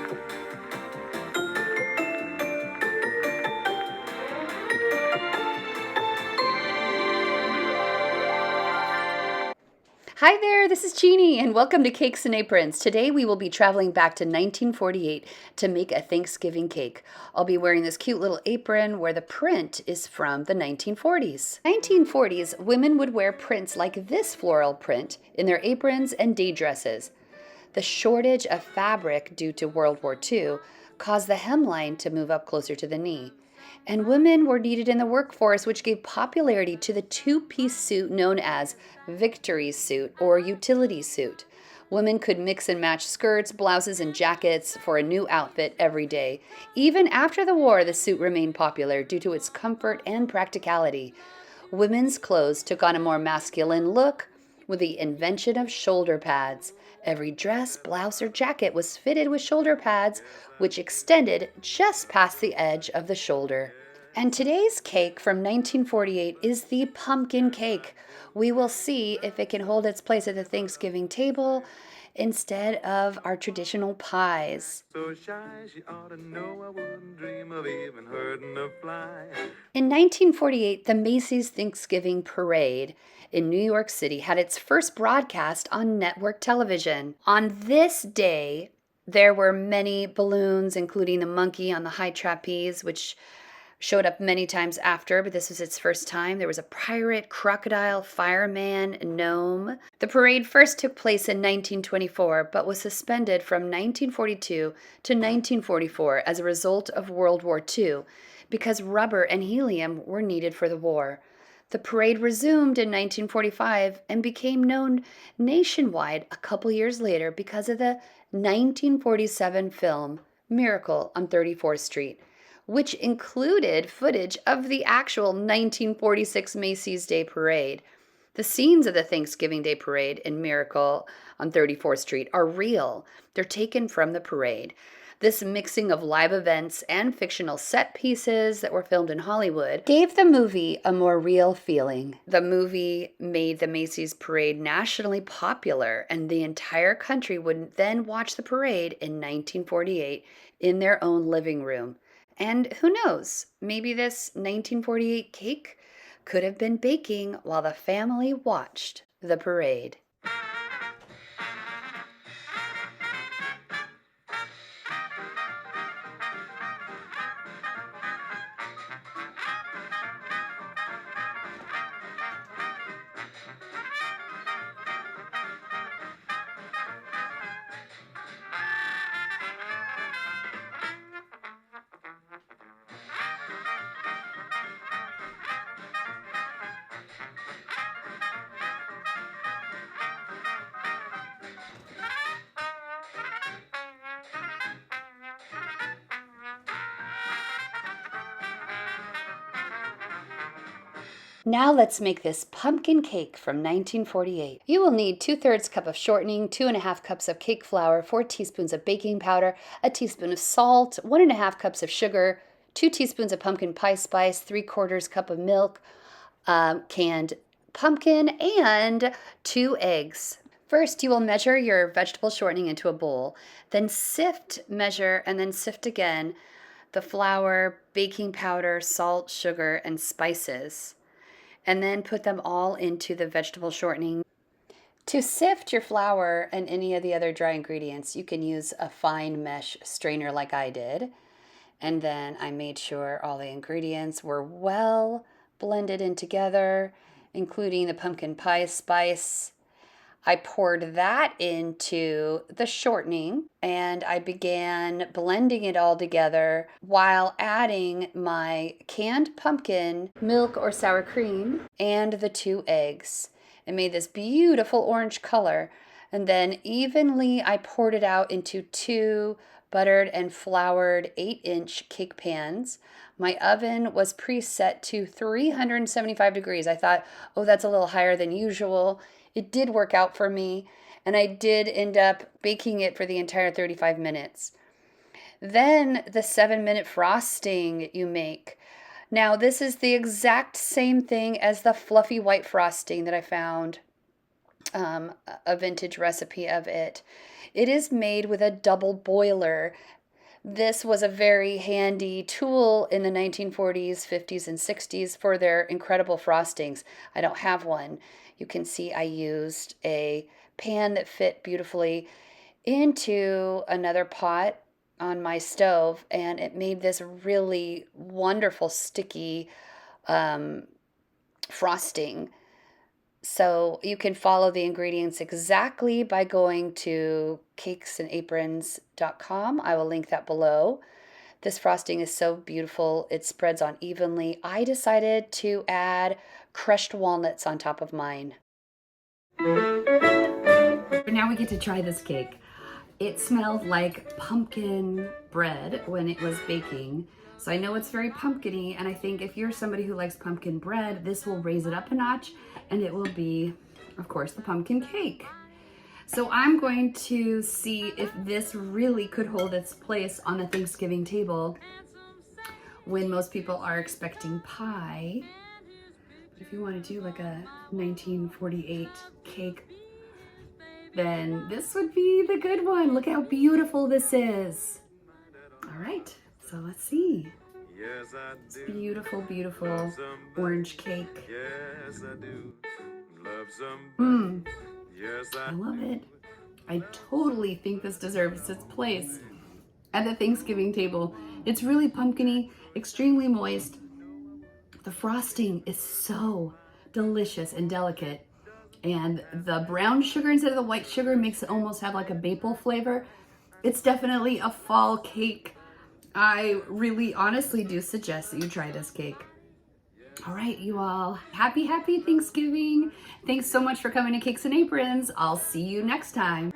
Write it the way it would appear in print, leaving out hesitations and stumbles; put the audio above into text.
Hi there, this is Jeannie, and welcome to Cakes and Aprons. Today we will be traveling back to 1948 to make a Thanksgiving cake. I'll be wearing this cute little apron where the print is from the 1940s. 1940s, women would wear prints like this floral print in their aprons and day dresses. The shortage of fabric due to World War II caused the hemline to move up closer to the knee. And women were needed in the workforce, which gave popularity to the two-piece suit known as victory suit or utility suit. Women could mix and match skirts, blouses, and jackets for a new outfit every day. Even after the war, the suit remained popular due to its comfort and practicality. Women's clothes took on a more masculine look with the invention of shoulder pads. Every dress, blouse, or jacket was fitted with shoulder pads, which extended just past the edge of the shoulder. And today's cake from 1948 is the pumpkin cake. We will see if it can hold its place at the Thanksgiving table instead of our traditional pies. So shy, she ought to know I wouldn't dream of even hurting a fly. In 1948, the Macy's Thanksgiving Parade in New York City had its first broadcast on network television. On this day, there were many balloons, including the monkey on the high trapeze, which showed up many times after, but this was its first time. There was a pirate, crocodile, fireman, gnome. The parade first took place in 1924, but was suspended from 1942 to 1944 as a result of World War II, because rubber and helium were needed for the war. The parade resumed in 1945 and became known nationwide a couple years later because of the 1947 film Miracle on 34th Street, which included footage of the actual 1946 Macy's Day Parade. The scenes of the Thanksgiving Day Parade in Miracle on 34th Street are real. They're taken from the parade. This mixing of live events and fictional set pieces that were filmed in Hollywood gave the movie a more real feeling. The movie made the Macy's Parade nationally popular, and the entire country would then watch the parade in 1948 in their own living room. And who knows, maybe this 1948 cake could have been baking while the family watched the parade. Now let's make this pumpkin cake from 1948. You will need 2/3 cup of shortening, 2½ cups of cake flour, 4 teaspoons of baking powder, a teaspoon of salt, 1½ cups of sugar, 2 teaspoons of pumpkin pie spice, 3/4 cup of milk, canned pumpkin, and 2 eggs. First, you will measure your vegetable shortening into a bowl, then sift, measure, and then sift again the flour, baking powder, salt, sugar, and spices, and then put them all into the vegetable shortening. To sift your flour and any of the other dry ingredients, you can use a fine mesh strainer like I did. And then I made sure all the ingredients were well blended in together, including the pumpkin pie spice. I poured that into the shortening and I began blending it all together while adding my canned pumpkin, milk or sour cream, and the 2 eggs. It made this beautiful orange color. And then evenly I poured it out into 2 buttered and floured 8-inch cake pans. My oven was preset to 375 degrees. I thought, oh, that's a little higher than usual. It did work out for me, and I did end up baking it for the entire 35 minutes. Then the 7-minute frosting you make. Now, this is the exact same thing as the fluffy white frosting that I found a vintage recipe of it. It is made with a double boiler. This was a very handy tool in the 1940s, 50s, and 60s for their incredible frostings. I don't have one. You can see I used a pan that fit beautifully into another pot on my stove, and it made this really wonderful sticky um, frosting. So you can follow the ingredients exactly by going to cakesandaprons.com. I will link that below. This frosting is so beautiful. It spreads on evenly. I decided to add crushed walnuts on top of mine. Now we get to try this cake. It smelled like pumpkin bread when it was baking. So I know it's very pumpkin-y, and I think if you're somebody who likes pumpkin bread, this will raise it up a notch, and it will be, of course, the pumpkin cake. So I'm going to see if this really could hold its place on the Thanksgiving table when most people are expecting pie. If you want to do like a 1948 cake, then this would be the good one. Look how beautiful this is. All right, so let's see. It's beautiful, beautiful orange cake. I love it. I totally think this deserves its place at the Thanksgiving table. It's really pumpkin-y, extremely moist. The frosting is so delicious and delicate. And the brown sugar instead of the white sugar makes it almost have like a maple flavor. It's definitely a fall cake. I really honestly do suggest that you try this cake. All right, you all. Happy Thanksgiving. Thanks so much for coming to Cakes and Aprons. I'll see you next time.